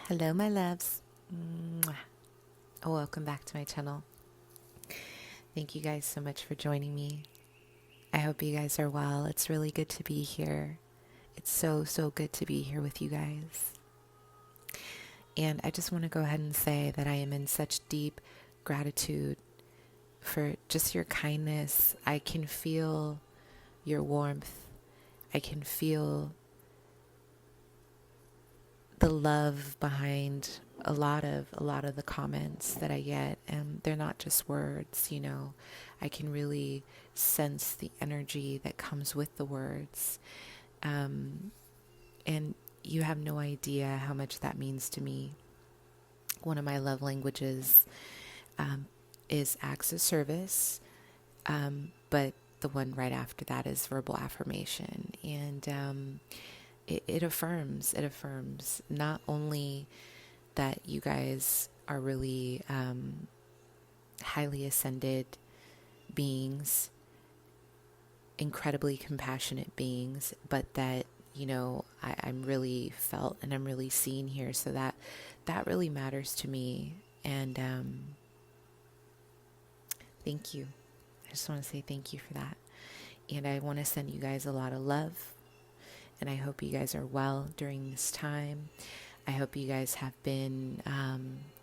Hello, my loves. Mwah. Oh, welcome back to my channel. Thank you guys so much for joining me. I hope you guys are well. It's really good to be here. It's so good to be here with you guys. And I just want to go ahead and say that I am in such deep gratitude for just your kindness. I can feel your warmth. I can feel the love behind a lot of the comments that I get, and they're not just words, I can really sense the energy that comes with the words, and you have no idea how much that means to me. One of my love languages is acts of service, but the one right after that is verbal affirmation, and it affirms not only that you guys are really highly ascended beings, incredibly compassionate beings, but that, I'm really felt and I'm really seen here. So that really matters to me. And thank you. I just want to say thank you for that. And I want to send you guys a lot of love. And I hope you guys are well during this time. I hope you guys have been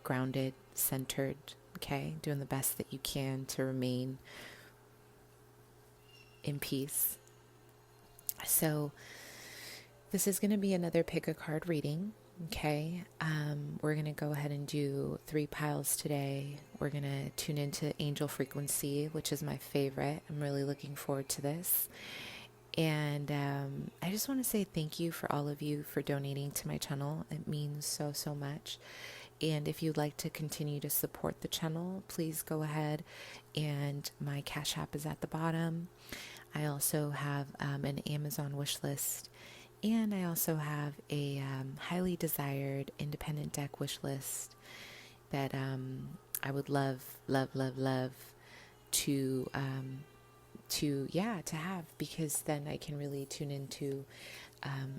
grounded, centered, okay? Doing the best that you can to remain in peace. So this is going to be another pick a card reading, okay? We're going to go ahead and do 3 piles today. We're going to tune into angel frequency, which is my favorite. I'm really looking forward to this. And I just want to say thank you for all of you for donating to my channel. It means so much. And if you'd like to continue to support the channel, please go ahead, and my Cash App is at the bottom. I also have an Amazon wish list, and I also have a highly desired independent deck wish list that I would love to have, because then I can really tune into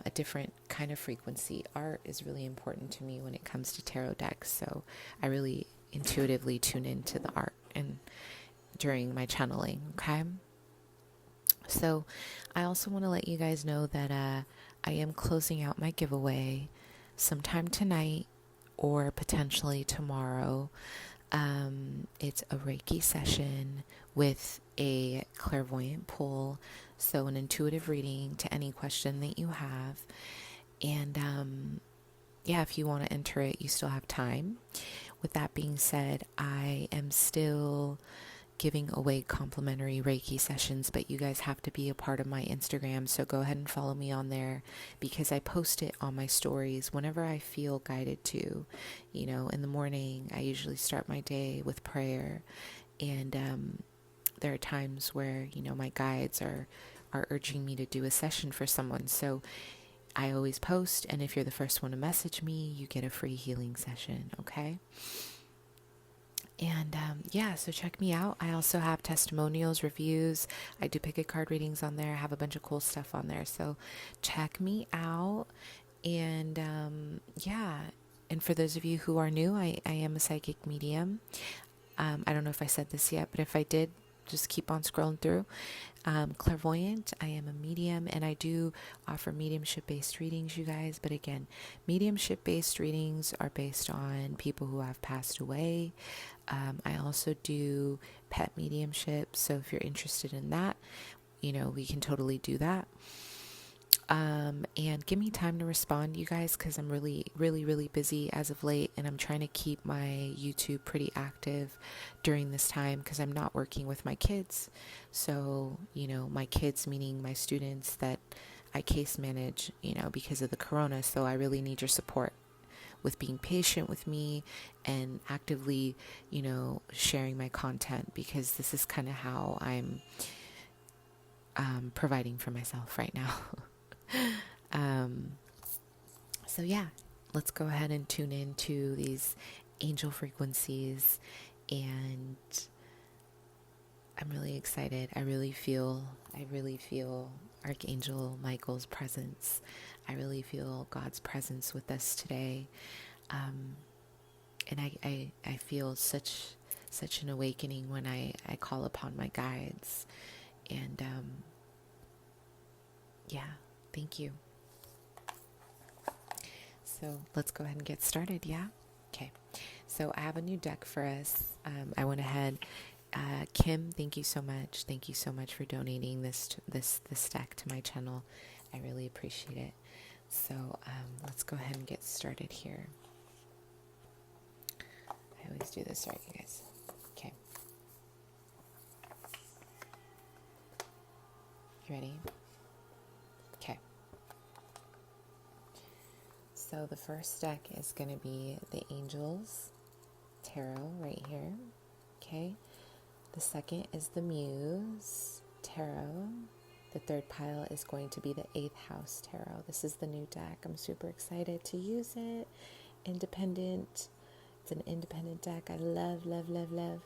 a different kind of frequency. Art is really important to me when it comes to tarot decks, so I really intuitively tune into the art and during my channeling, okay? So I also want to let you guys know that I am closing out my giveaway sometime tonight or potentially tomorrow. It's a Reiki session with a clairvoyant pull, so an intuitive reading to any question that you have. And if you want to enter it, you still have time. With that being said, I am still giving away complimentary Reiki sessions, but you guys have to be a part of my Instagram, so go ahead and follow me on there, because I post it on my stories whenever I feel guided to. In the morning, I usually start my day with prayer, and there are times where, my guides are urging me to do a session for someone, so I always post, and if you're the first one to message me, you get a free healing session, okay? And so check me out. I also have testimonials, reviews. I do pick a card readings on there. I have a bunch of cool stuff on there. So check me out. And and for those of you who are new, I am a psychic medium. I don't know if I said this yet, but if I did, just keep on scrolling through. Clairvoyant, I am a medium, and I do offer mediumship-based readings, you guys. But again, mediumship-based readings are based on people who have passed away. I also do pet mediumship, so if you're interested in that, we can totally do that. And give me time to respond, you guys, because I'm really busy as of late, and I'm trying to keep my YouTube pretty active during this time, because I'm not working with my kids. So, my kids, meaning my students that I case manage, because of the corona. So I really need your support with being patient with me and actively, sharing my content, because this is kind of how I'm providing for myself right now. So let's go ahead and tune into these angel frequencies, and I'm really excited. I really feel Archangel Michael's presence. I really feel God's presence with us today. And I feel such an awakening when I call upon my guides. And yeah, thank you. So let's go ahead and get started, yeah? Okay, so I have a new deck for us. I went ahead, Kim, thank you so much. Thank you so much for donating this deck to my channel. I really appreciate it. So let's go ahead and get started here. I always do this right, you guys. Okay. You ready? Okay. So the first deck is going to be the Angels Tarot right here. Okay. The second is the Muse Tarot. The third pile is going to be the 8th House Tarot. This is the new deck. I'm super excited to use it. Independent. It's an independent deck. I love, love, love, love.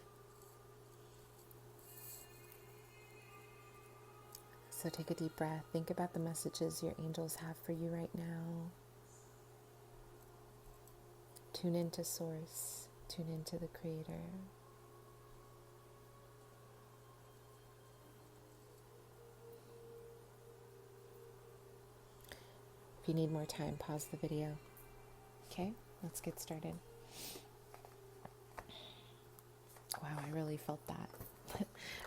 So take a deep breath. Think about the messages your angels have for you right now. Tune into Source. Tune into the Creator. If you need more time, pause the video. Okay, let's get started. Wow, I really felt that.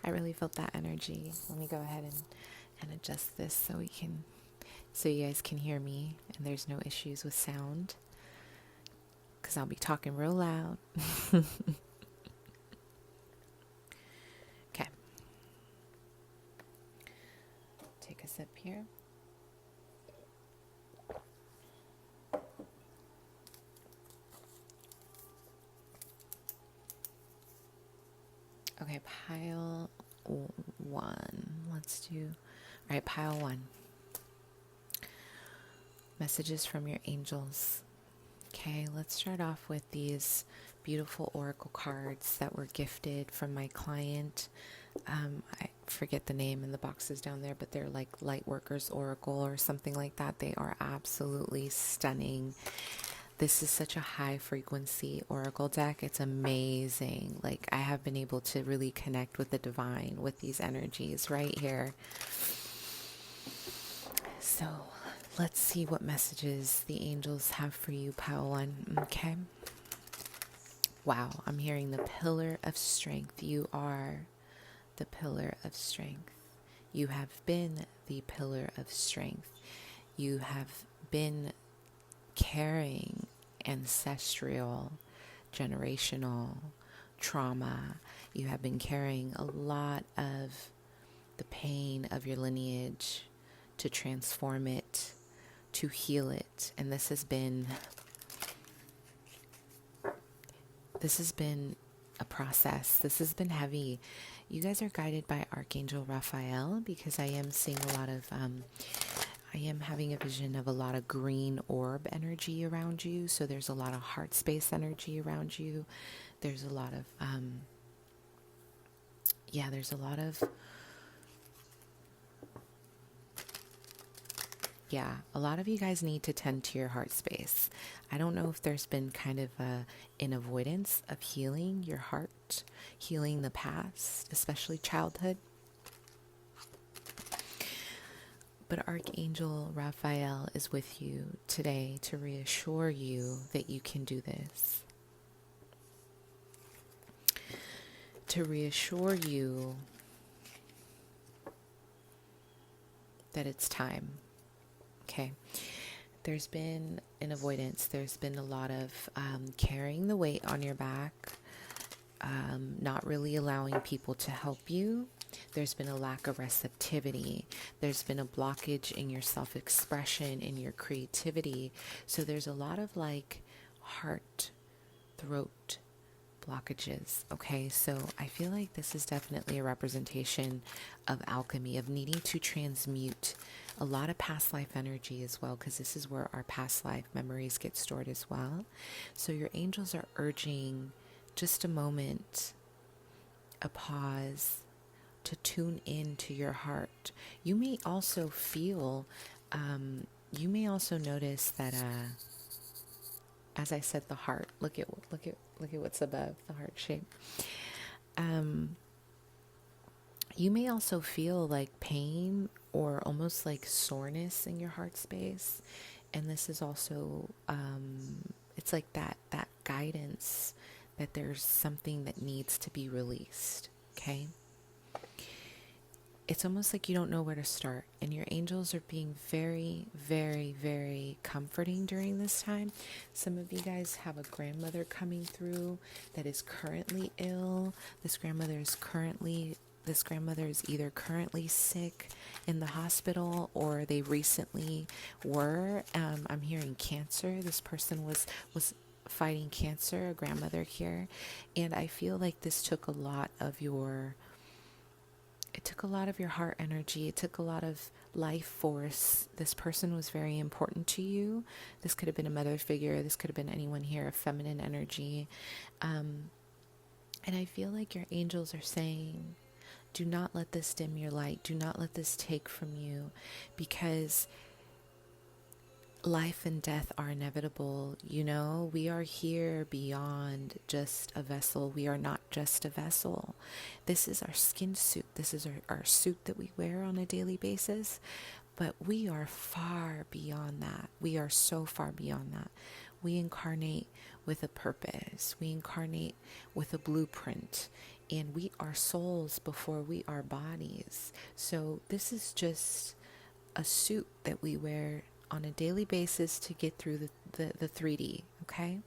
I really felt that energy. Let me go ahead and adjust this so you guys can hear me and there's no issues with sound, because I'll be talking real loud. Okay. Take a sip here. Okay, pile 1. Let's do, all right, pile 1. Messages from your angels. Okay, let's start off with these beautiful oracle cards that were gifted from my client. I forget the name in the boxes down there, but they're like Lightworkers Oracle or something like that. They are absolutely stunning. This is such a high frequency oracle deck. It's amazing. Like, I have been able to really connect with the divine with these energies right here. So let's see what messages the angels have for you, pile 1. Okay. Wow, I'm hearing the pillar of strength. You are the pillar of strength. You have been the pillar of strength. You have been carrying ancestral, generational trauma. You have been carrying a lot of the pain of your lineage to transform it, to heal it. And this has been a process. This has been heavy. You guys are guided by Archangel Raphael, because I am seeing a lot of I am having a vision of a lot of green orb energy around you. So there's a lot of heart space energy around you. There's a lot of, a lot of you guys need to tend to your heart space. I don't know if there's been kind of an avoidance of healing your heart, healing the past, especially childhood. But Archangel Raphael is with you today to reassure you that you can do this. To reassure you that it's time. Okay. There's been an avoidance. There's been a lot of carrying the weight on your back, not really allowing people to help you. There's been a lack of receptivity. There's been a blockage in your self-expression, in your creativity. So there's a lot of like heart, throat blockages. Okay, so I feel like this is definitely a representation of alchemy, of needing to transmute a lot of past life energy as well, because this is where our past life memories get stored as well. So your angels are urging just a moment, a pause, to tune in to your heart. You may also feel, you may also notice that as I said, the heart. Look at what's above the heart shape. You may also feel like pain or almost like soreness in your heart space. And this is also, it's like that guidance that there's something that needs to be released. Okay. It's almost like you don't know where to start, and your angels are being very, very, very comforting during this time. Some of you guys have a grandmother coming through that is currently ill. This grandmother is either currently sick in the hospital, or they recently were. I'm hearing cancer. This person was fighting cancer, a grandmother here, and I feel like this took a lot of your heart energy. It took a lot of life force. This person was very important to you. This could have been a mother figure. This could have been anyone here, a feminine energy. And I feel like your angels are saying, do not let this dim your light. Do not let this take from you, because life and death are inevitable. You know, we are here beyond just a vessel. We are not just a vessel. This is our skin suit. This is our suit that we wear on a daily basis. But we are far beyond that. We are so far beyond that. We incarnate with a purpose. We incarnate with a blueprint. And we are souls before we are bodies. So this is just a suit that we wear on a daily basis to get through the 3D, okay?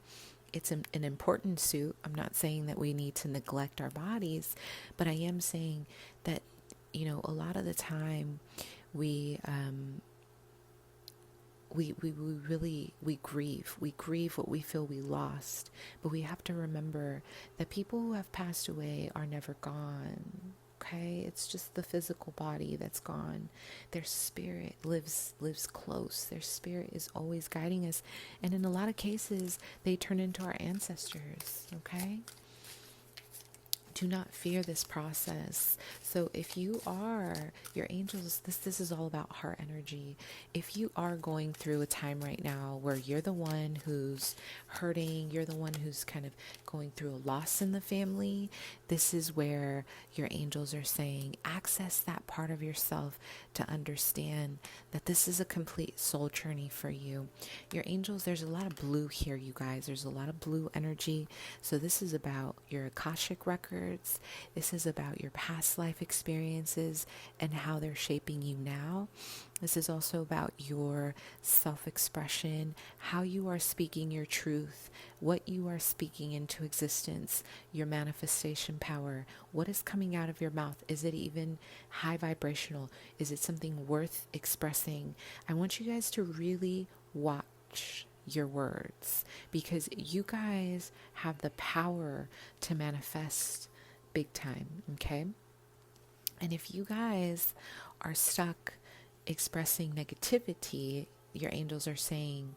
It's an important suit. I'm not saying that we need to neglect our bodies, but I am saying that, you know, a lot of the time we grieve. We grieve what we feel we lost, but we have to remember that people who have passed away are never gone. Okay, it's just the physical body that's gone. Their spirit lives close. Their spirit is always guiding us, and in a lot of cases, they turn into our ancestors. Okay. Do not fear this process. So if you are, your angels, this is all about heart energy. If you are going through a time right now where you're the one who's hurting, you're the one who's kind of going through a loss in the family, this is where your angels are saying, access that part of yourself to understand that this is a complete soul journey for you. Your angels, there's a lot of blue here, you guys. There's a lot of blue energy. So this is about your Akashic record. This is about your past life experiences and how they're shaping you now. This is also about your self-expression, how you are speaking your truth, what you are speaking into existence, your manifestation power, what is coming out of your mouth. Is it even high vibrational? Is it something worth expressing? I want you guys to really watch your words, because you guys have the power to manifest big time, okay? And if you guys are stuck expressing negativity, your angels are saying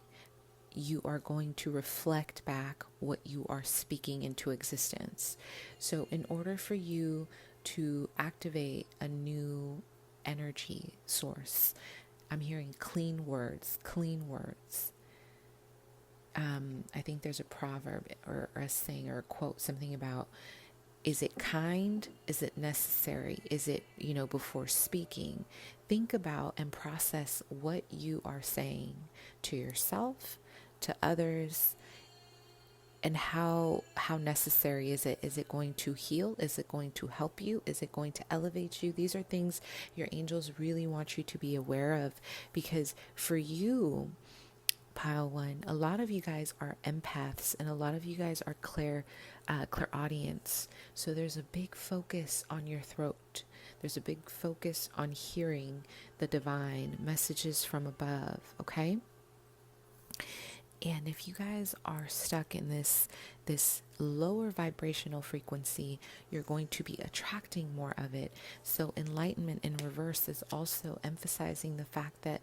you are going to reflect back what you are speaking into existence. So in order for you to activate a new energy source, I'm hearing clean words, clean words. I think there's a proverb or a saying or a quote, something about, is it kind? Is it necessary? Is it, before speaking? Think about and process what you are saying to yourself, to others, and how necessary is it? Is it going to heal? Is it going to help you? Is it going to elevate you? These are things your angels really want you to be aware of, because for you, Pile 1, a lot of you guys are empaths and a lot of you guys are clairaudience. So there's a big focus on your throat. There's a big focus on hearing the divine messages from above, okay? And if you guys are stuck in this lower vibrational frequency, you're going to be attracting more of it. So enlightenment in reverse is also emphasizing the fact that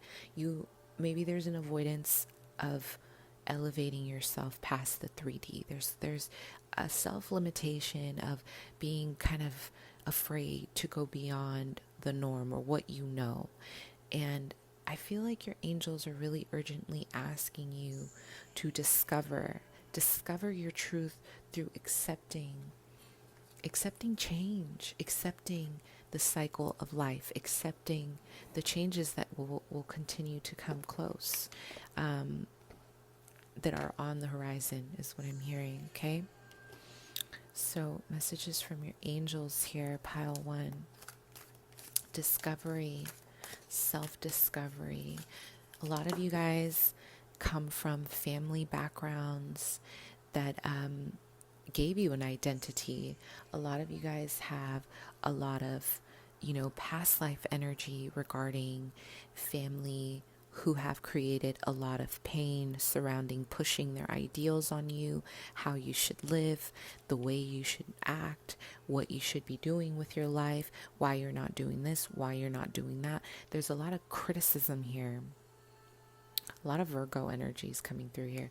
maybe there's an avoidance of elevating yourself past the 3D. There's a self-limitation of being kind of afraid to go beyond the norm or what you know. And I feel like your angels are really urgently asking you to discover your truth through accepting change, accepting the cycle of life, accepting the changes that will continue to come close, that are on the horizon is what I'm hearing, okay? So messages from your angels here, pile 1. Discovery, self-discovery. A lot of you guys come from family backgrounds that gave you an identity. A lot of you guys have a lot of, past life energy regarding family who have created a lot of pain surrounding pushing their ideals on you, how you should live, the way you should act, what you should be doing with your life, why you're not doing this, why you're not doing that. There's a lot of criticism here. A lot of Virgo energies coming through here.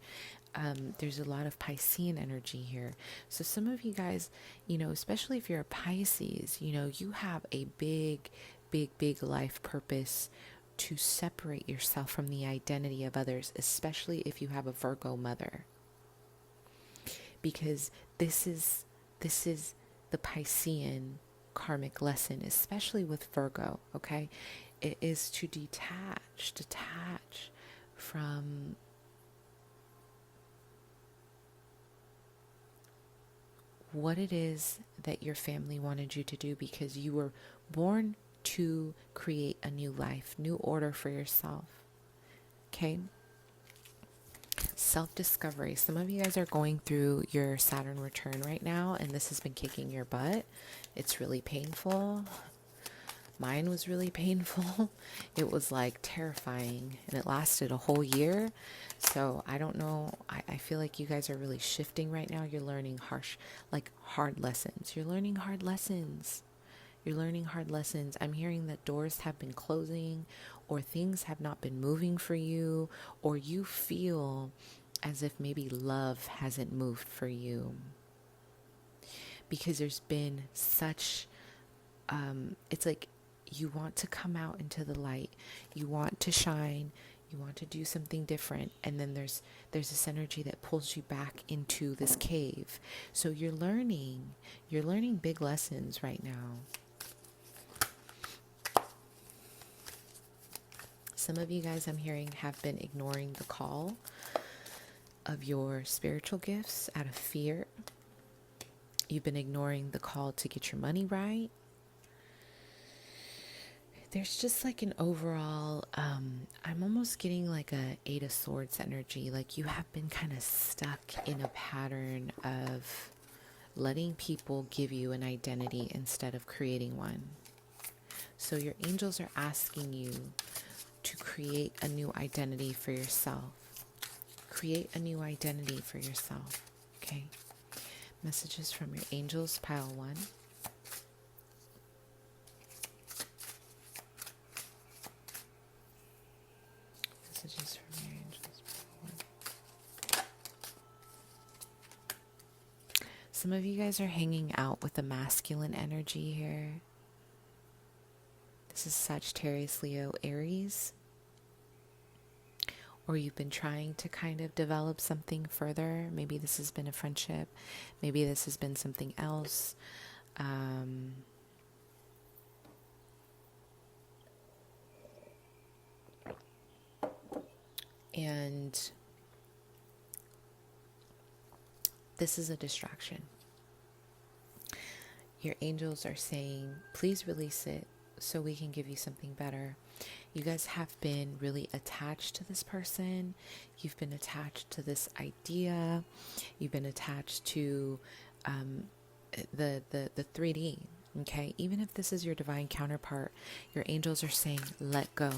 There's a lot of Piscean energy here. So some of you guys, especially if you're a Pisces, you have a big life purpose to separate yourself from the identity of others, especially if you have a Virgo mother. Because this is the Piscean karmic lesson, especially with Virgo, okay? It is to detach from what it is that your family wanted you to do, because you were born to create a new life, new order for yourself. Okay? Self-discovery. Some of you guys are going through your Saturn return right now, and this has been kicking your butt. It's really painful. Mine was really painful. It was like terrifying, and it lasted a whole year. So I don't know. I feel like you guys are really shifting right now. You're learning hard lessons. You're learning hard lessons. I'm hearing that doors have been closing, or things have not been moving for you, or you feel as if maybe love hasn't moved for you. Because there's been such, it's like you want to come out into the light. You want to shine. You want to do something different. And then there's this energy that pulls you back into this cave. So you're learning big lessons right now. Some of you guys, I'm hearing, have been ignoring the call of your spiritual gifts out of fear. You've been ignoring the call to get your money right. There's just like an overall, I'm almost getting like a 8 of Swords energy. Like you have been kind of stuck in a pattern of letting people give you an identity instead of creating one. So your angels are asking you to create a new identity for yourself. Create a new identity for yourself. Okay? Messages from your angels, pile 1. Messages from your angels, pile 1. Some of you guys are hanging out with the masculine energy here. This is Sagittarius, Leo, Aries. Or you've been trying to kind of develop something further. Maybe this has been a friendship. Maybe this has been something else. And this is a distraction. Your angels are saying, please release it so we can give you something better. You guys have been really attached to this person. You've been attached to this idea. You've been attached to the 3D. Okay, even if this is your divine counterpart, your angels are saying, let go.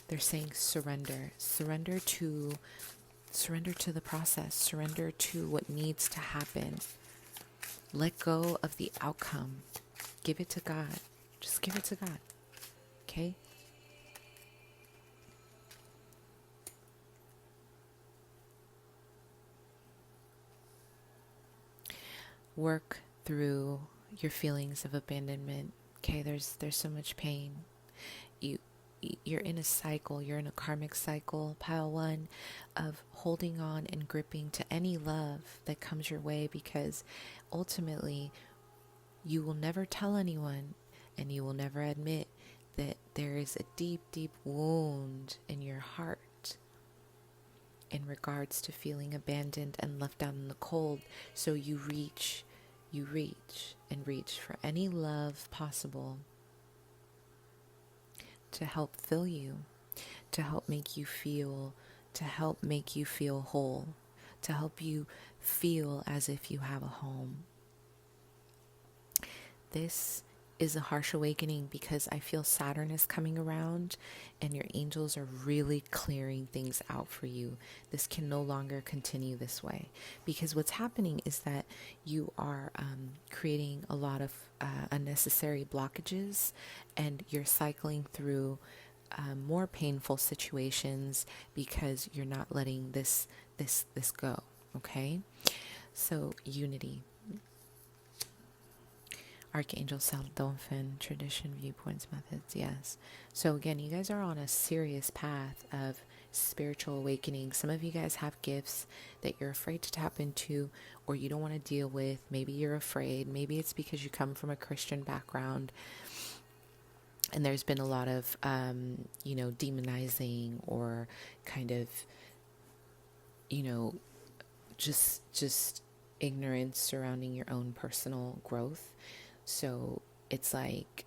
They're saying surrender. Surrender to the process. Surrender to what needs to happen. Let go of the outcome. Give it to God. Just give it to God. Okay? Work through your feelings of abandonment. Okay, there's so much pain. you're in a cycle, you're in a karmic cycle, pile one, of holding on and gripping to any love that comes your way, because ultimately you will never tell anyone and you will never admit that there is a deep, deep wound in your heart in regards to feeling abandoned and left out in the cold. So you reach and reach for any love possible to help fill you, to help make you feel whole, to help you feel as if you have a home. This is a harsh awakening because I feel Saturn is coming around and your angels are really clearing things out for you. This can no longer continue this way, because what's happening is that you are creating a lot of unnecessary blockages, and you're cycling through more painful situations because you're not letting this go. Okay, so unity. Archangel Dolphin, tradition, viewpoints, methods, yes. So again, you guys are on a serious path of spiritual awakening. Some of you guys have gifts that you're afraid to tap into, or you don't want to deal with. Maybe you're afraid. Maybe it's because you come from a Christian background and there's been a lot of, demonizing or kind of, just ignorance surrounding your own personal growth. So it's like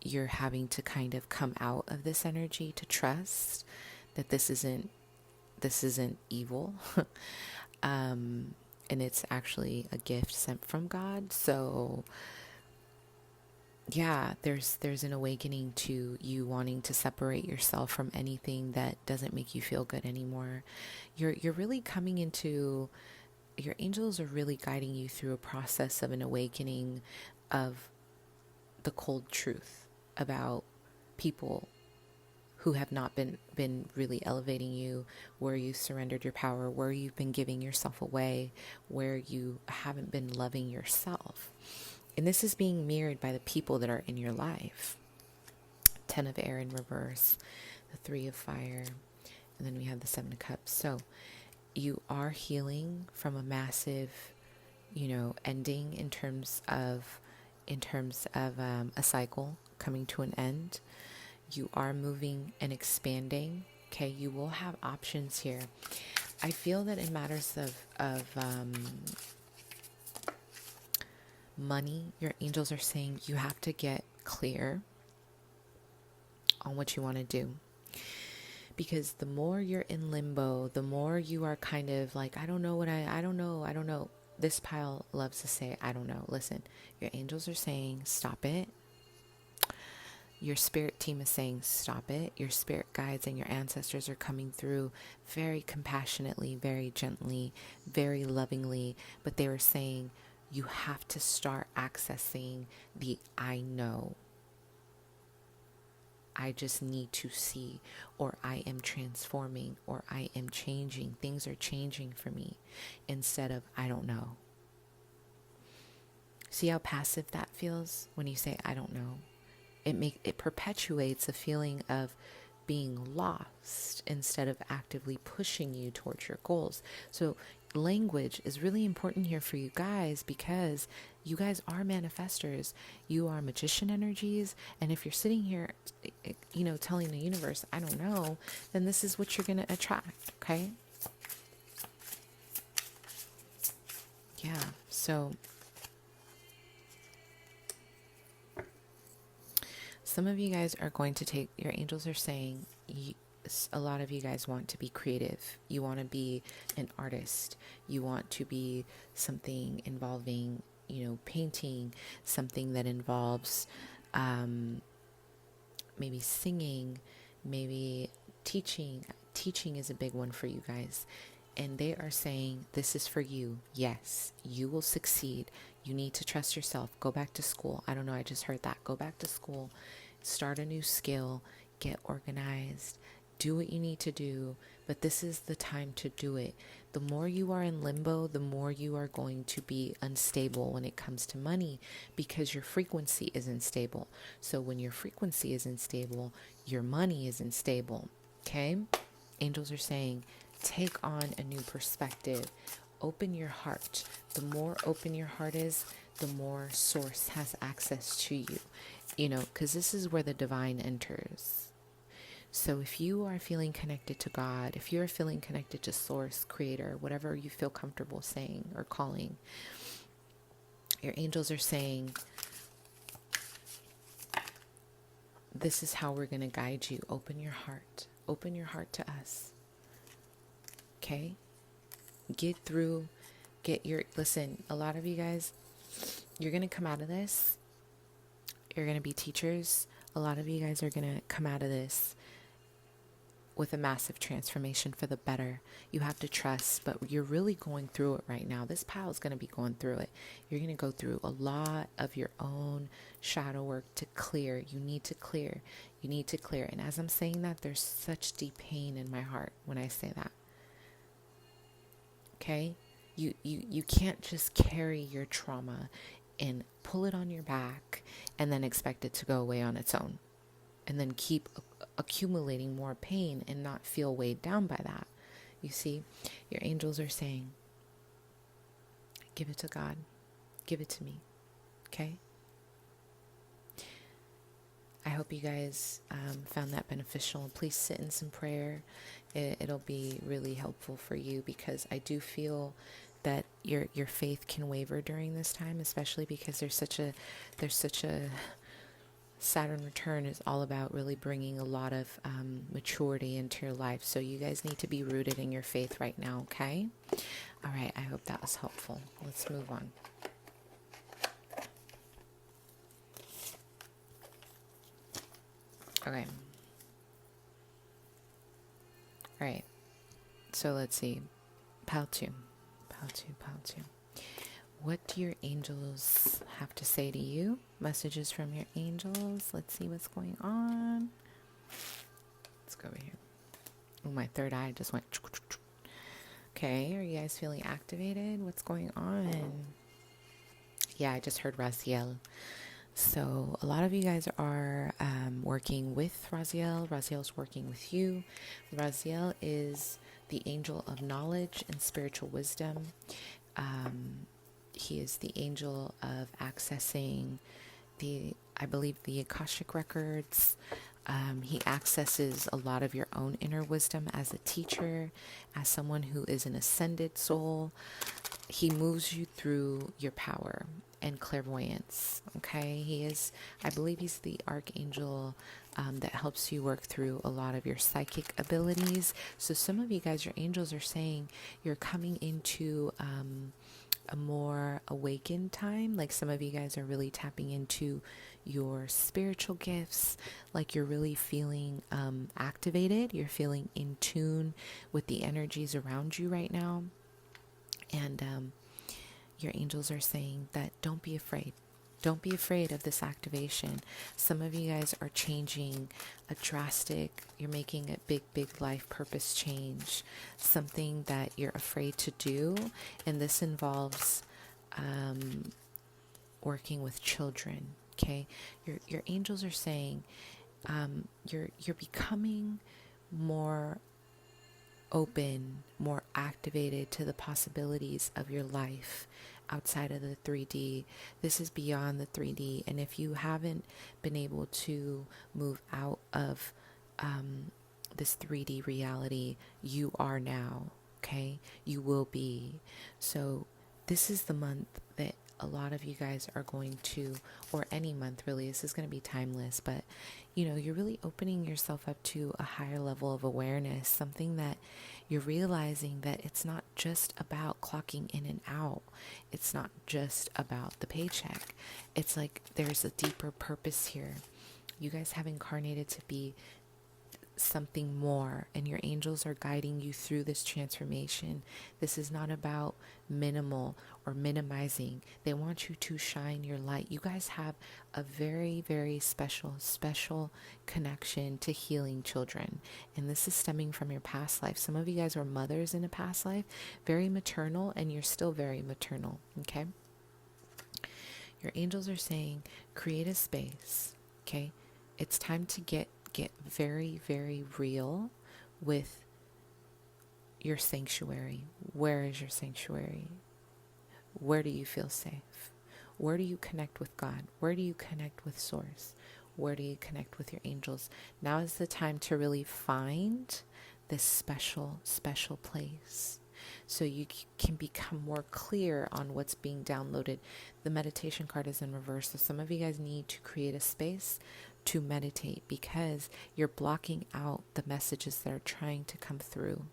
you're having to kind of come out of this energy to trust that this isn't evil. And it's actually a gift sent from God. So yeah, there's an awakening to you wanting to separate yourself from anything that doesn't make you feel good anymore. You're really coming into, your angels are really guiding you through a process of an awakening of the cold truth about people who have not been really elevating you, where you surrendered your power, where you've been giving yourself away, where you haven't been loving yourself. And this is being mirrored by the people that are in your life. 10 of air in reverse, the 3 of fire, and then we have the 7 of cups. So you are healing from a massive, ending in terms of a cycle coming to an end. You are moving and expanding. Okay, you will have options here. I feel that in matters of money, your angels are saying you have to get clear on what you want to do. Because the more you're in limbo, the more you are kind of like, I don't know. This pile loves to say, I don't know. Listen, your angels are saying, stop it. Your spirit team is saying, stop it. Your spirit guides and your ancestors are coming through very compassionately, very gently, very lovingly. But they were saying, you have to start accessing the I know. I just need to see, or I am transforming, or I am changing. Things are changing for me, instead of I don't know. See how passive that feels when you say I don't know? It perpetuates a feeling of being lost instead of actively pushing you towards your goals. So language is really important here for you guys, because you guys are manifestors. You are magician energies. And if you're sitting here, telling the universe, I don't know, then this is what you're going to attract. Okay. Yeah. So some of you guys are going to take, your angels are saying, a lot of you guys want to be creative. You want to be an artist. You want to be something involving, painting, something that involves maybe singing, maybe teaching. Teaching is a big one for you guys. And they are saying, this is for you. Yes, you will succeed. You need to trust yourself. Go back to school. I don't know, I just heard that. Go back to school. Start a new skill. Get organized. Do what you need to do. But this is the time to do it. The more you are in limbo, the more you are going to be unstable when it comes to money, because your frequency is unstable. So when your frequency is unstable, your money isn't stable. Okay? Angels are saying, take on a new perspective. Open your heart. The more open your heart is, the more source has access to you. You know, because this is where the divine enters. So if you are feeling connected to God, if you're feeling connected to source, creator, whatever you feel comfortable saying or calling, your angels are saying, this is how we're going to guide you. Open your heart. Open your heart to us. Okay? Listen, a lot of you guys, you're going to come out of this. You're going to be teachers. A lot of you guys are going to come out of this with a massive transformation for the better. You have to trust, but you're really going through it right now. This pile is going to be going through it. You're going to go through a lot of your own shadow work to clear. You need to clear. You need to clear. And as I'm saying that, there's such deep pain in my heart when I say that. Okay? You can't just carry your trauma and pull it on your back and then expect it to go away on its own. And then keep accumulating more pain and not feel weighed down by that. You see, your angels are saying, give it to God. Give it to me. Okay? I hope you guys found that beneficial. Please sit in some prayer. It'll be really helpful for you, because I do feel that your faith can waver during this time, especially because there's such a Saturn return is all about really bringing a lot of maturity into your life. So you guys need to be rooted in your faith right now, okay? All right, I hope that was helpful. Let's move on. Okay. All right. So let's see. Pile 2. What do your angels have to say to you? Messages from your angels. Let's see what's going on. Let's go over here. Oh, my third eye just went. Okay, are you guys feeling activated? What's going on? Yeah, I just heard Raphael. So a lot of you guys are working with Raphael. Raphael's working with you. Raphael is the angel of knowledge and spiritual wisdom. He is the angel of accessing I believe the Akashic records. He accesses a lot of your own inner wisdom as a teacher, as someone who is an ascended soul. He moves you through your power and clairvoyance. Okay, I believe he's the archangel that helps you work through a lot of your psychic abilities. So some of you guys, your angels are saying you're coming into a more awakened time. Like some of you guys are really tapping into your spiritual gifts. Like you're really feeling activated. You're feeling in tune with the energies around you right now. And your angels are saying that don't be afraid. Don't be afraid of this activation. Some of you guys are changing you're making a big life purpose change, something that you're afraid to do. And this involves working with children. Okay. Your angels are saying you're becoming more open, more activated to the possibilities of your life outside of the 3D. This is beyond the 3D. And if you haven't been able to move out of this 3D reality, you are now, okay? You will be. So this is the month that a lot of you guys are going to, or any month really, this is going to be timeless, but you're really opening yourself up to a higher level of awareness, something that you're realizing that it's not just about clocking in and out. It's not just about the paycheck. It's like there's a deeper purpose here. You guys have incarnated to be something more, and your angels are guiding you through this transformation. This is not about minimal or minimizing. They want you to shine your light. You guys have a very, very special connection to healing children, and this is stemming from your past life. Some of you guys were mothers in a past life, very maternal, and you're still very maternal. Okay, your angels are saying create a space. Okay, it's time to get get very, very real with your sanctuary. Where is your sanctuary? Where do you feel safe? Where do you connect with God? Where do you connect with Source? Where do you connect with your angels? Now is the time to really find this special, special place so you can become more clear on what's being downloaded. The meditation card is in reverse, so some of you guys need to create a space to meditate because you're blocking out the messages that are trying to come through.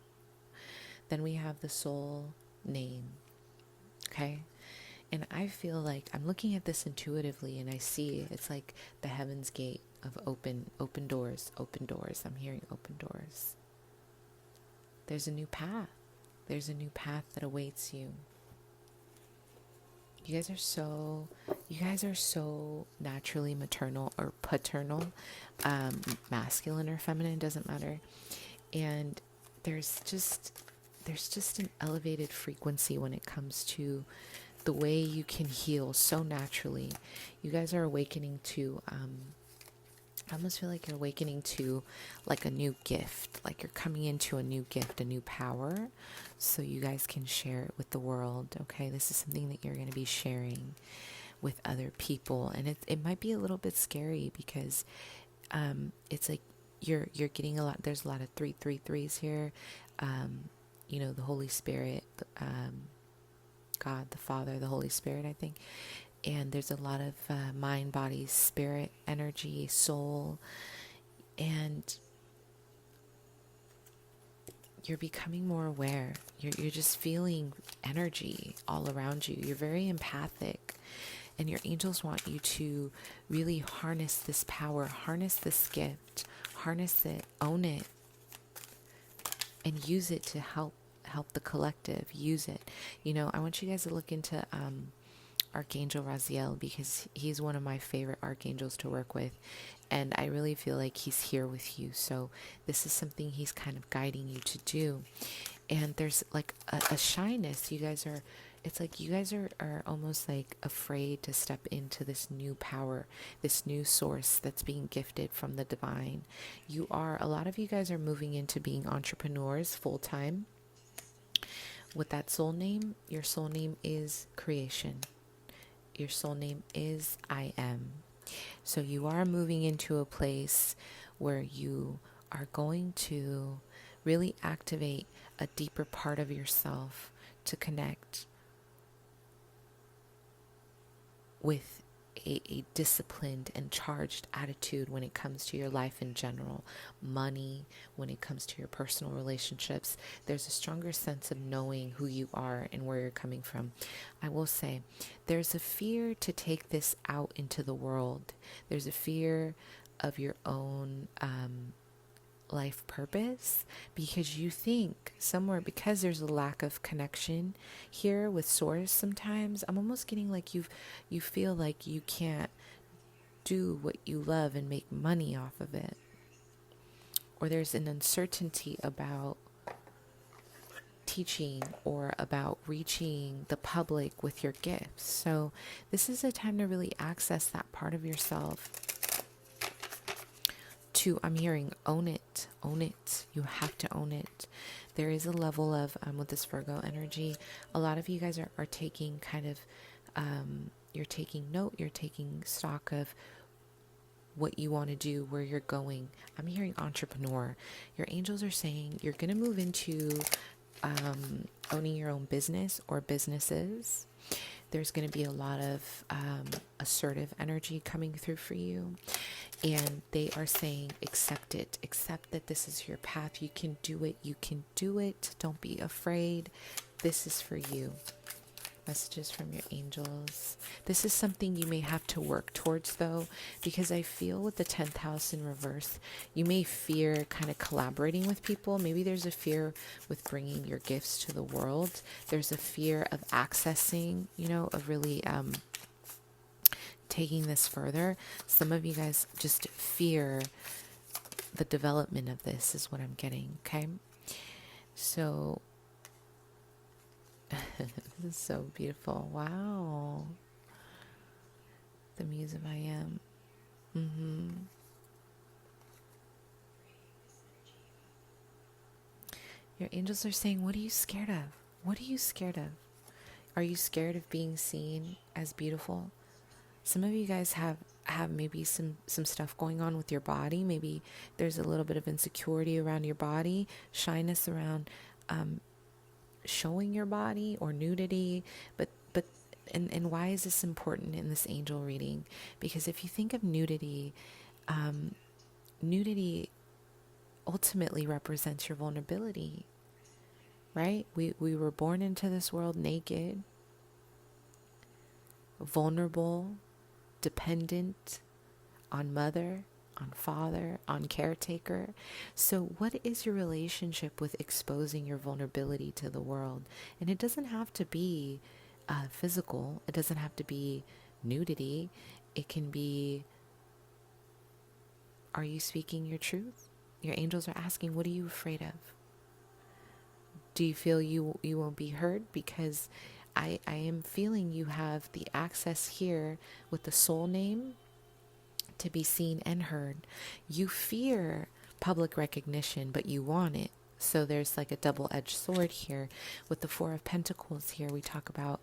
Then we have the soul name, okay? And I feel like I'm looking at this intuitively and I see it's like the heaven's gate of open doors, open doors. I'm hearing open doors. There's a new path. There's a new path that awaits you. You guys are so naturally maternal or paternal, masculine or feminine, doesn't matter. And there's just an elevated frequency when it comes to the way you can heal so naturally. You guys are awakening to, I almost feel like you're awakening to like a new gift, like you're coming into a new gift, a new power, so you guys can share it with the world, okay? This is something that you're going to be sharing with other people, and it might be a little bit scary because it's like you're getting a lot, there's a lot of 333s here, the Holy Spirit, God, the Father, the Holy Spirit, I think. And there's a lot of mind, body, spirit, energy, soul. And you're becoming more aware. You're just feeling energy all around you. You're very empathic. And your angels want you to really harness this power, harness this gift, harness it, own it, and use it to help the collective. Use it. I want you guys to look into Archangel Raphael because he's one of my favorite archangels to work with, and I really feel like he's here with you. So this is something he's kind of guiding you to do. And there's like a shyness. It's like you guys are almost like afraid to step into this new power, this new source that's being gifted from the divine. A lot of you guys are moving into being entrepreneurs full time. With that soul name, your soul name is creation. Your soul name is I am. So you are moving into a place where you are going to really activate a deeper part of yourself to connect with a disciplined and charged attitude when it comes to your life in general, money, when it comes to your personal relationships. There's a stronger sense of knowing who you are and where you're coming from. I will say there's a fear to take this out into the world. There's a fear of your own life purpose because you think somewhere, because there's a lack of connection here with Source. Sometimes I'm almost getting like you feel like you can't do what you love and make money off of it, or there's an uncertainty about teaching or about reaching the public with your gifts. So this is a time to really access that part of yourself. I'm hearing own it. You have to own it. There is a level of, with this Virgo energy, a lot of you guys are taking kind of, you're taking note, you're taking stock of what you want to do, where you're going. I'm hearing entrepreneur. Your angels are saying you're going to move into owning your own business or businesses. There's going to be a lot of assertive energy coming through for you. And they are saying, accept it. Accept that this is your path. You can do it. You can do it. Don't be afraid. This is for you. Messages from your angels. This is something you may have to work towards, though, because I feel with the 10th house in reverse, you may fear kind of collaborating with people. Maybe there's a fear with bringing your gifts to the world. There's a fear of accessing, of really taking this further. Some of you guys just fear the development of this is what I'm getting, okay? So this is so beautiful. Wow. The Muse of I Am. Your angels are saying, what are you scared of? What are you scared of? Are you scared of being seen as beautiful? Some of you guys have maybe some stuff going on with your body. Maybe there's a little bit of insecurity around your body, shyness around showing your body, or nudity. And why is this important in this angel reading? Because if you think of nudity, nudity ultimately represents your vulnerability, right? We were born into this world naked, vulnerable, dependent on mother, on father, on caretaker. So what is your relationship with exposing your vulnerability to the world? And it doesn't have to be physical. It doesn't have to be nudity. It can be, are you speaking your truth? Your angels are asking, what are you afraid of? Do you feel you won't be heard? Because I am feeling you have the access here with the soul name to be seen and heard. You fear public recognition, but you want it. So there's like a double-edged sword here. With the Four of Pentacles here, we talk about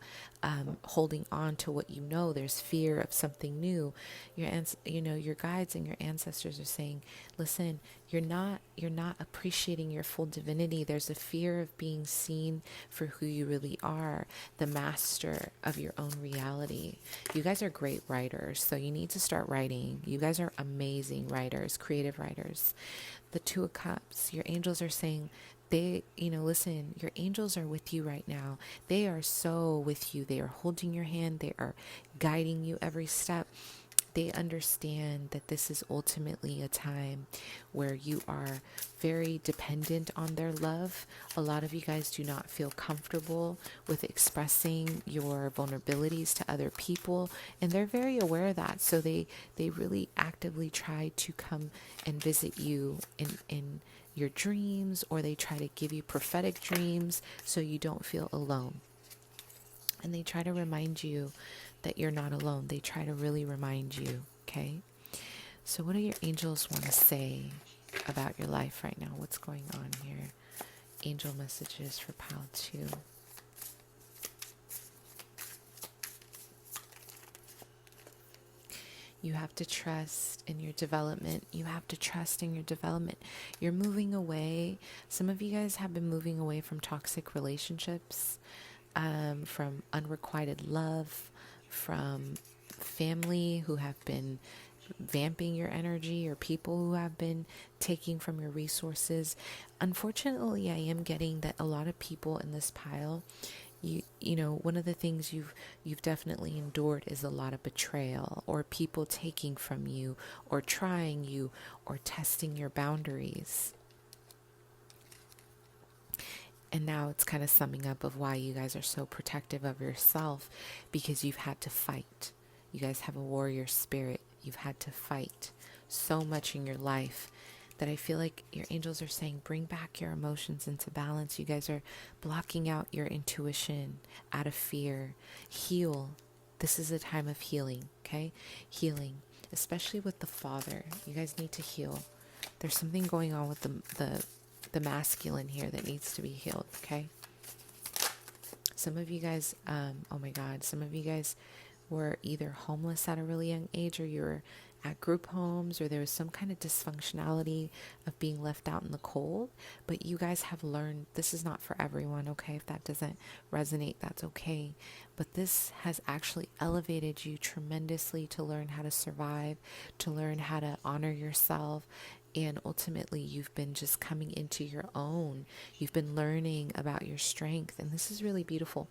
holding on to what you know. There's fear of something new. Your guides and your ancestors are saying, listen, you're not appreciating your full divinity. There's a fear of being seen for who you really are, the master of your own reality. You guys are great writers, so you need to start writing. You guys are amazing writers, creative writers. The Two of Cups, your angels are saying, listen, your angels are with you right now. They are so with you. They are holding your hand. They are guiding you every step. They understand that this is ultimately a time where you are very dependent on their love. A lot of you guys do not feel comfortable with expressing your vulnerabilities to other people, and they're very aware of that. So they really actively try to come and visit you in your dreams, or they try to give you prophetic dreams so you don't feel alone. And they try to remind you that you're not alone. They try to really remind you, okay? So what do your angels want to say about your life right now? What's going on here? Angel messages for pile 2. You have to trust in your development. You have to trust in your development. You're moving away. Some of you guys have been moving away from toxic relationships, from unrequited love, from family who have been vamping your energy, or people who have been taking from your resources. Unfortunately, I am getting that a lot of people in this pile, you know, one of the things you've definitely endured is a lot of betrayal, or people taking from you, or trying you, or testing your boundaries. And now it's kind of summing up of why you guys are so protective of yourself, because you've had to fight. You guys have a warrior spirit. You've had to fight so much in your life that I feel like your angels are saying, bring back your emotions into balance. You guys are blocking out your intuition out of fear. Heal. This is a time of healing, okay? Healing, especially with the father. You guys need to heal. There's something going on with the masculine here that needs to be healed, okay? Some of you guys, oh my God, some of you guys were either homeless at a really young age, or you were at group homes, or there was some kind of dysfunctionality of being left out in the cold. But you guys have learned, this is not for everyone, okay? If that doesn't resonate, that's okay. But this has actually elevated you tremendously to learn how to survive, to learn how to honor yourself. And ultimately, you've been just coming into your own. You've been learning about your strength. And this is really beautiful.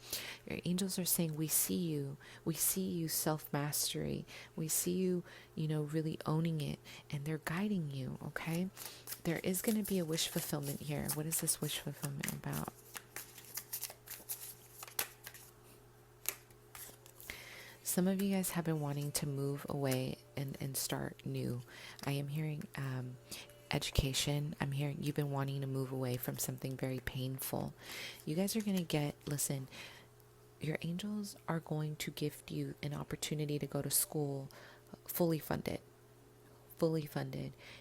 Your angels are saying, we see you. We see you self-mastery. We see you, really owning it. And they're guiding you, okay? There is going to be a wish fulfillment here. What is this wish fulfillment about? Some of you guys have been wanting to move away and start new. I am hearing education. I'm hearing you've been wanting to move away from something very painful. You guys are going to listen, your angels are going to gift you an opportunity to go to school fully funded,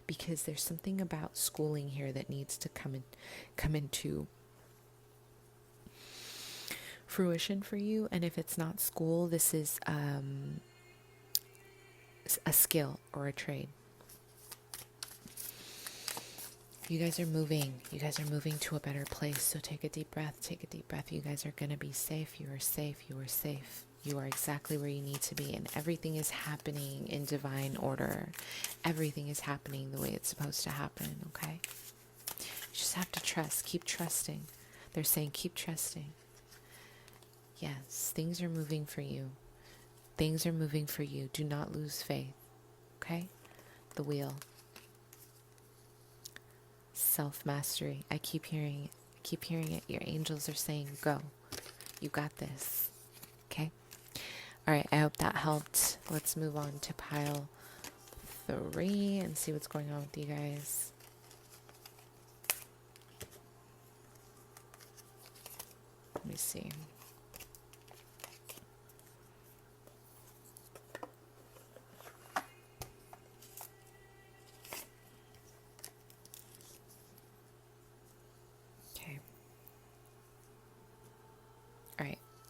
because there's something about schooling here that needs to come into fruition for you. And if it's not school, this is a skill or a trade. You guys are moving. You guys are moving to a better place. So take a deep breath. Take a deep breath. You guys are going to be safe. You are safe. You are safe. You are exactly where you need to be. And everything is happening in divine order. Everything is happening the way it's supposed to happen. Okay? You just have to trust. Keep trusting. They're saying keep trusting. Yes, things are moving for you. Things are moving for you. Do not lose faith. Okay? The wheel. Self-mastery. I keep hearing it. Keep hearing it. Your angels are saying, go. You got this. Okay? All right. I hope that helped. Let's move on to pile 3 and see what's going on with you guys. Let me see.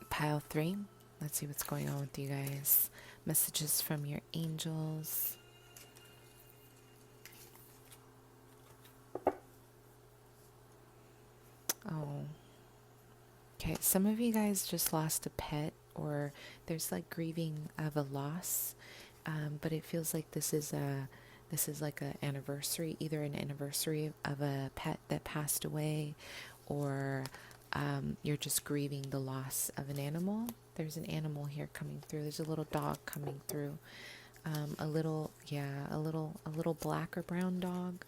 Pile 3. Let's see what's going on with you guys. Messages from your angels. Oh. Okay, some of you guys just lost a pet, or there's like grieving of a loss. But it feels like this is like an anniversary, either an anniversary of a pet that passed away, or you're just grieving the loss of an animal. There's an animal here coming through. There's a little dog coming through. A little black or brown dog.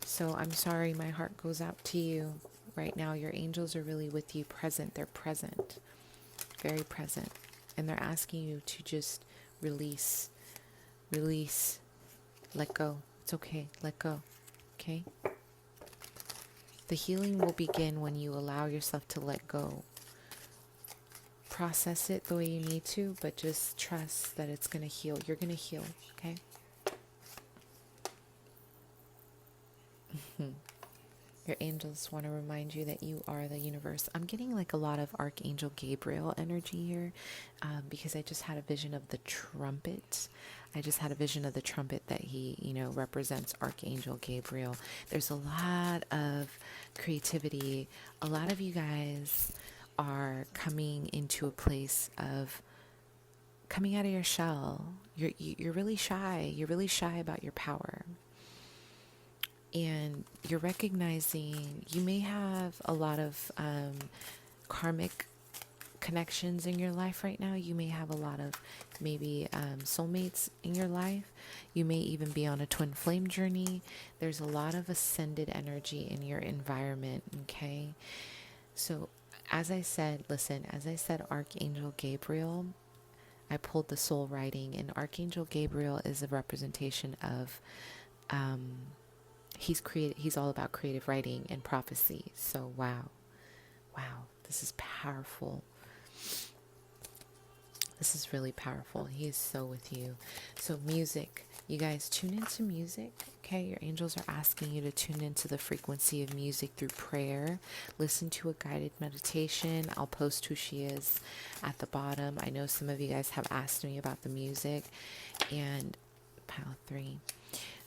So I'm sorry, my heart goes out to you right now. Your angels are really with you, present. They're present, very present. And they're asking you to just release, let go. It's okay, let go, okay? The healing will begin when you allow yourself to let go. Process it the way you need to, but just trust that it's going to heal. You're going to heal, okay? Your angels want to remind you that you are the universe. I'm getting like a lot of Archangel Gabriel energy here, because I just had a vision of the trumpet. I just had a vision of the trumpet that he, represents Archangel Gabriel. There's a lot of creativity. A lot of you guys are coming into a place of coming out of your shell. You're really shy. You're really shy about your power. And you're recognizing you may have a lot of karmic connections in your life right now. You may have a lot of maybe soulmates in your life. You may even be on a twin flame journey. There's a lot of ascended energy in your environment, okay? So as I said, Archangel Gabriel, I pulled the soul writing, and Archangel Gabriel is a representation of he's all about creative writing and prophecy. So wow, this is powerful. This is really powerful. He is so with you. So music, you guys tune into music, okay? Your angels are asking you to tune into the frequency of music through prayer. Listen to a guided meditation. I'll post who she is at the bottom. I know some of you guys have asked me about the music. And pile 3.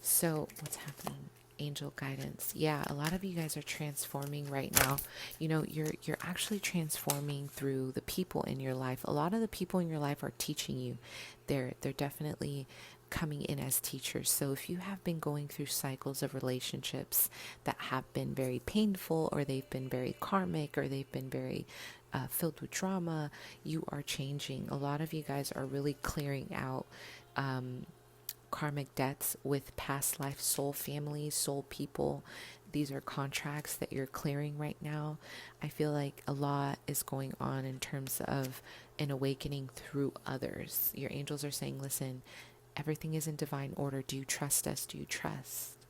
So what's happening? Angel guidance. Yeah, a lot of you guys are transforming right now. You're actually transforming through the people in your life. A lot of the people in your life are teaching you. They're definitely coming in as teachers. So if you have been going through cycles of relationships that have been very painful, or they've been very karmic, or they've been very filled with drama, you are changing. A lot of you guys are really clearing out karmic debts with past life soul families, soul people. These are contracts that you're clearing right now. I feel like a lot is going on in terms of an awakening through others. Your angels are saying, listen, everything is in divine order. Do you trust us? Do you trust?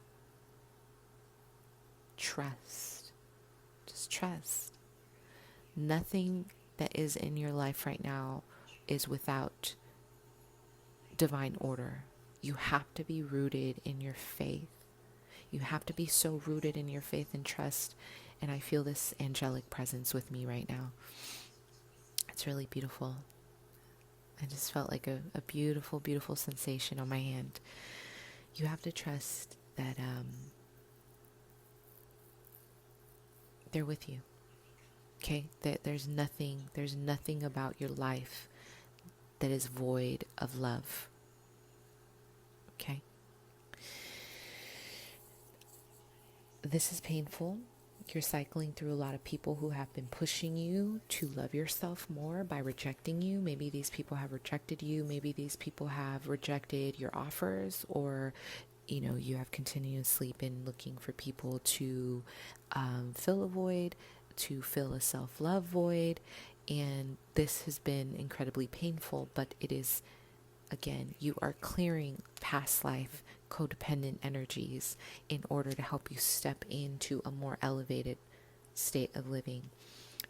Trust. Just trust. Nothing that is in your life right now is without divine order. You have to be rooted in your faith. You have to be so rooted in your faith and trust. And I feel this angelic presence with me right now. It's really beautiful. I just felt like a beautiful, beautiful sensation on my hand. You have to trust that they're with you. Okay? That there's nothing about your life that is void of love. Okay? This is painful. You're cycling through a lot of people who have been pushing you to love yourself more by rejecting you. Maybe these people have rejected you. Maybe these people have rejected your offers, or you have continuously been looking for people to fill a void, to fill a self-love void. And this has been incredibly painful, but it is, again, you are clearing past life codependent energies in order to help you step into a more elevated state of living.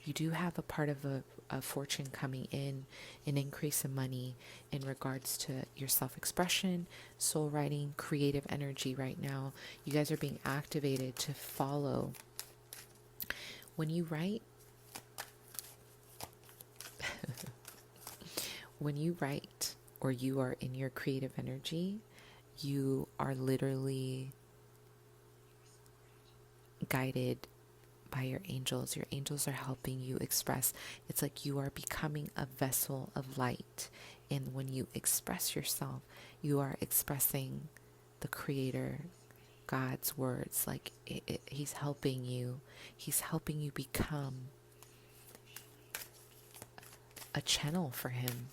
You do have a part of a fortune coming in, an increase in money in regards to your self-expression, soul writing, creative energy right now. You guys are being activated to follow. When you write, or you are in your creative energy, you are literally guided by your angels. Your angels are helping you express. It's like you are becoming a vessel of light. And when you express yourself, you are expressing the Creator, God's words. Like He's helping you. He's helping you become a channel for Him.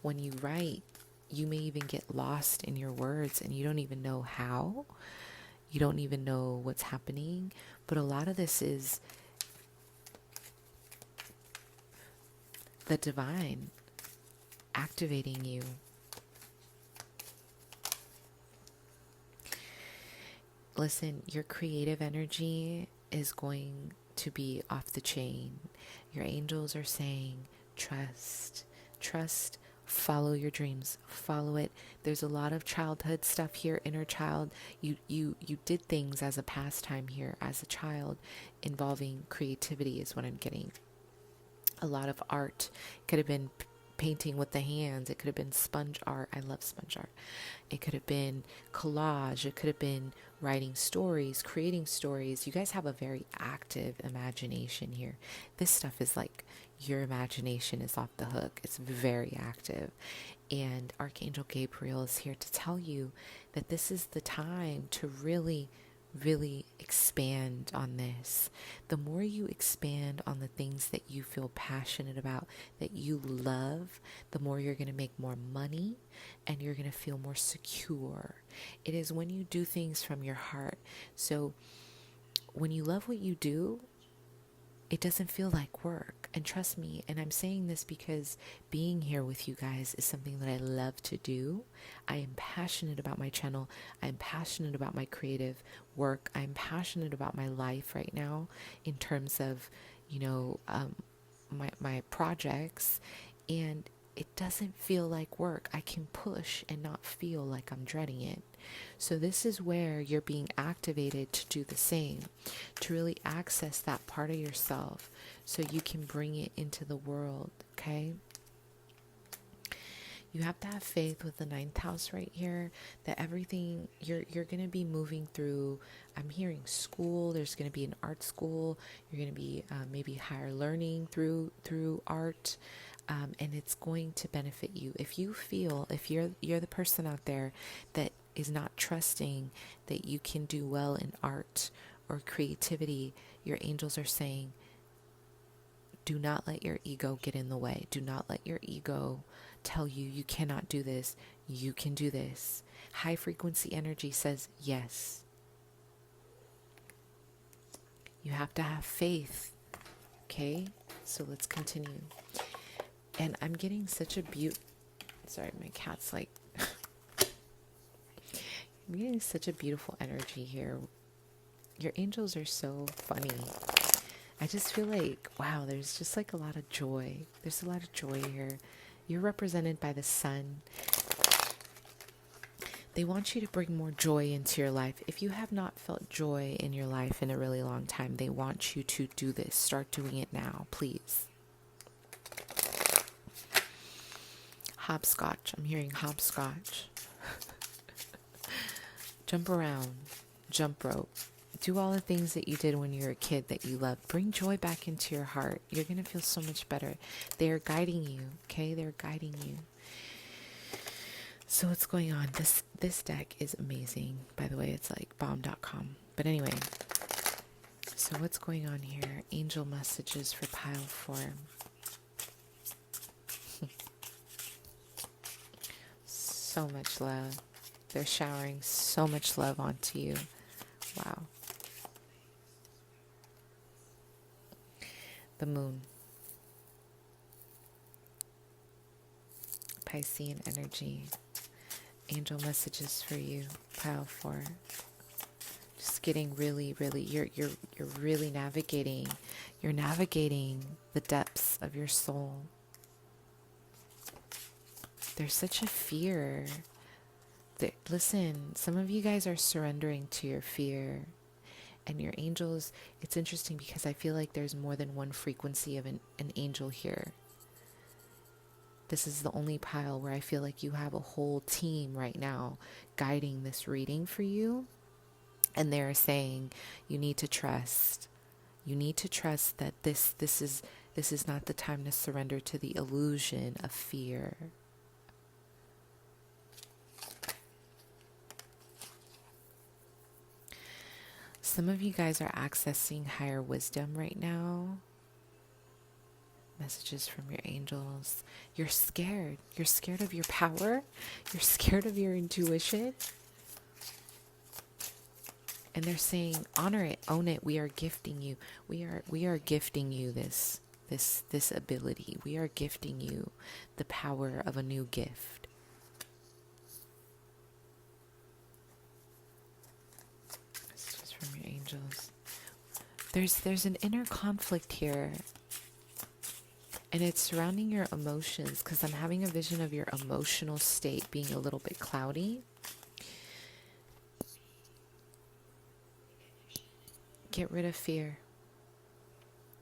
When you write, you may even get lost in your words and you don't even know how. You don't even know what's happening. But a lot of this is the divine activating you. Listen, your creative energy is going to be off the chain. Your angels are saying, trust, follow your dreams, follow it. There's a lot of childhood stuff here, inner child. You did things as a pastime here as a child involving creativity is what I'm getting. A lot of art. Could have been painting with the hands. It could have been sponge art. I love sponge art. It could have been collage. It could have been writing stories, creating stories. You guys have a very active imagination here. This stuff is like your imagination is off the hook. It's very active. And Archangel Gabriel is here to tell you that this is the time to really expand on this. The more you expand on the things that you feel passionate about, that you love, the more you're going to make more money and you're going to feel more secure. It is when you do things from your heart. So when you love what you do, it doesn't feel like work. And trust me, and I'm saying this because being here with you guys is something that I love to do. I am passionate about my channel. I'm passionate about my creative work. I'm passionate about my life right now in terms of, my projects. And it doesn't feel like work. I can push and not feel like I'm dreading it. So this is where you're being activated to do the same, to really access that part of yourself so you can bring it into the world, okay? You have to have faith with the 9th house right here, that everything you're going to be moving through. I'm hearing school. There's going to be an art school. You're going to be maybe higher learning through art. And it's going to benefit you. If you feel, if you're the person out there that is not trusting that you can do well in art or creativity, your angels are saying, do not let your ego get in the way. Do not let your ego tell you you cannot do this. You can do this. High frequency energy says yes. You have to have faith. Okay? So let's continue. And I'm getting such a sorry, my cat's like, I'm getting such a beautiful energy here. Your angels are so funny. I just feel like, wow, there's just like a lot of joy. There's a lot of joy here. You're represented by the sun. They want you to bring more joy into your life. If you have not felt joy in your life in a really long time, they want you to do this. Start doing it now, please. Hopscotch. I'm hearing hopscotch. Jump around. Jump rope. Do all the things that you did when you were a kid that you loved. Bring joy back into your heart. You're going to feel so much better. They're guiding you, okay? They're guiding you. So what's going on? This deck is amazing. By the way, it's like bomb.com. But anyway, so what's going on here? Angel messages for pile 4. So much love. They're showering so much love onto you. Wow. The moon. Piscean energy. Angel messages for you. Pile 4. Just getting really, you're really navigating. You're navigating the depths of your soul. There's such a fear. Listen, some of you guys are surrendering to your fear. And your angels, it's interesting because I feel like there's more than one frequency of an angel here. This is the only pile where I feel like you have a whole team right now guiding this reading for you. And they're saying you need to trust. You need to trust that this is not the time to surrender to the illusion of fear. Some of you guys are accessing higher wisdom right now. Messages from your angels. You're scared. You're scared of your power. You're scared of your intuition. And they're saying, honor it, own it. We are gifting you. We are gifting you this ability. We are gifting you the power of a new gift. From your angels. There's an inner conflict here, and it's surrounding your emotions, because I'm having a vision of your emotional state being a little bit cloudy. Get rid of fear.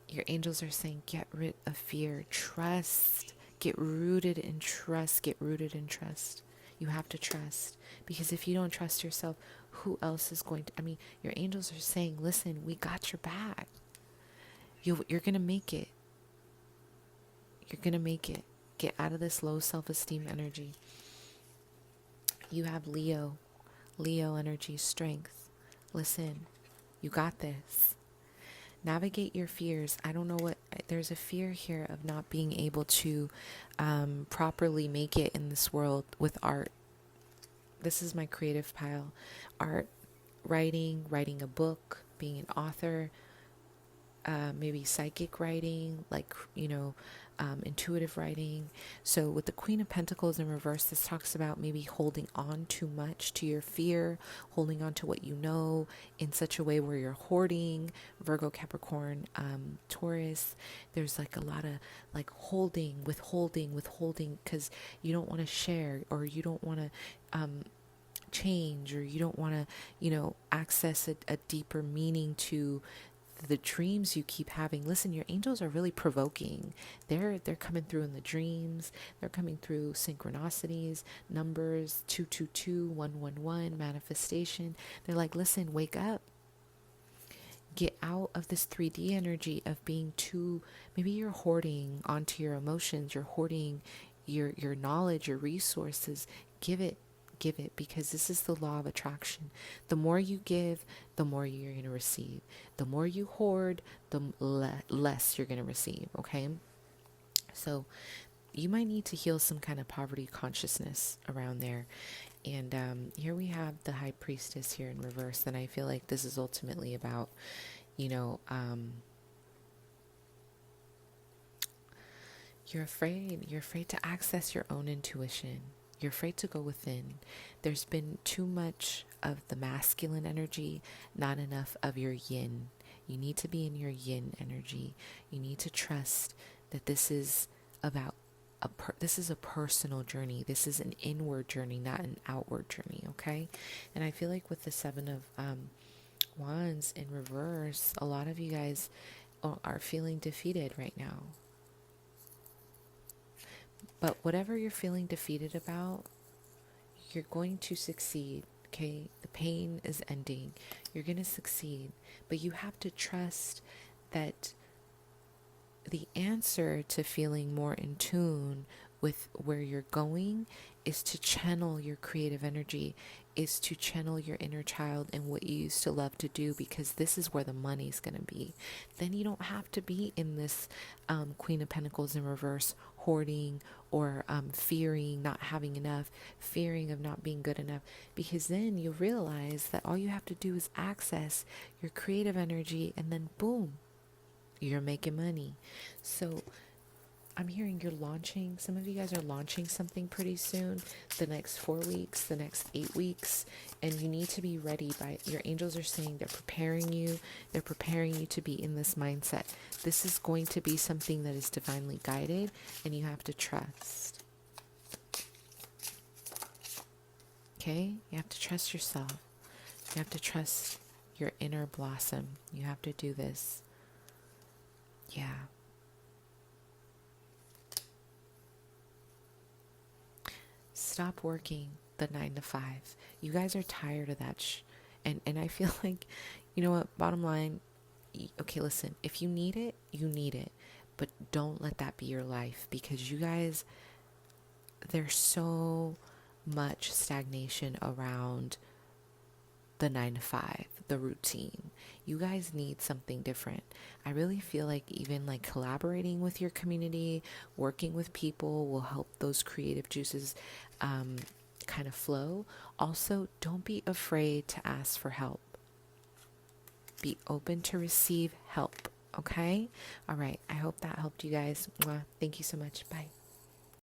Your angels are saying get rid of fear. Trust. Get rooted in trust. Get rooted in trust. You have to trust, because if you don't trust yourself, who else is going to? I mean, your angels are saying, listen, we got your back. You're going to make it. You're going to make it. Get out of this low self-esteem energy. You have Leo energy, strength. Listen, you got this. Navigate your fears. I don't know what, there's a fear here of not being able to properly make it in this world with art. This is my creative pile. Art, writing a book, being an author, maybe psychic writing, like, intuitive writing. So with the Queen of Pentacles in reverse, this talks about maybe holding on too much to your fear, holding on to what you know in such a way where you're hoarding. Virgo, Capricorn, Taurus, there's like a lot of like withholding, because you don't want to share, or you don't want to change, or you don't want to, access a deeper meaning to the dreams you keep having. Listen, your angels are really provoking. They're coming through in the dreams. They're coming through synchronicities, numbers, 222, 111, manifestation. They're like, listen, wake up. Get out of this 3D energy of being too, maybe you're hoarding onto your emotions. You're hoarding your knowledge, your resources. Give it, because this is the law of attraction. The more you give, the more you're going to receive. The more you hoard, the less you're going to receive, okay? So you might need to heal some kind of poverty consciousness around there. And here we have the High Priestess here in reverse, and I feel like this is ultimately about, you're afraid to access your own intuition. You're afraid to go within. There's been too much of the masculine energy, not enough of your yin. You need to be in your yin energy. You need to trust that this is about this is a personal journey. This is an inward journey, not an outward journey, okay? And I feel like with the Seven of Wands in reverse, a lot of you guys are feeling defeated right now. But whatever you're feeling defeated about, you're going to succeed. Okay, the pain is ending. You're going to succeed, but you have to trust that the answer to feeling more in tune with where you're going is to channel your creative energy, is to channel your inner child and what you used to love to do, because this is where the money's going to be. Then you don't have to be in this Queen of Pentacles in reverse, hoarding or fearing not having enough, fearing of not being good enough, because then you realize that all you have to do is access your creative energy, and then boom, you're making money. So I'm hearing you're launching, some of you guys are launching something pretty soon, the next 4 weeks, the next 8 weeks, and you need to be ready. By your angels are saying they're preparing you to be in this mindset. This is going to be something that is divinely guided, and you have to trust. Okay? You have to trust yourself. You have to trust your inner blossom. You have to do this. Yeah. Stop working the 9 to 5. You guys are tired of that. And I feel like, you know what, bottom line, okay, listen, if you need it, you need it. But don't let that be your life, because you guys, there's so much stagnation around the 9 to 5, the routine. You guys need something different. I really feel like even like collaborating with your community, working with people will help those creative juices kind of flow. Also, don't be afraid to ask for help. Be open to receive help. Okay? All right. I hope that helped you guys. Mwah. Thank you so much. Bye.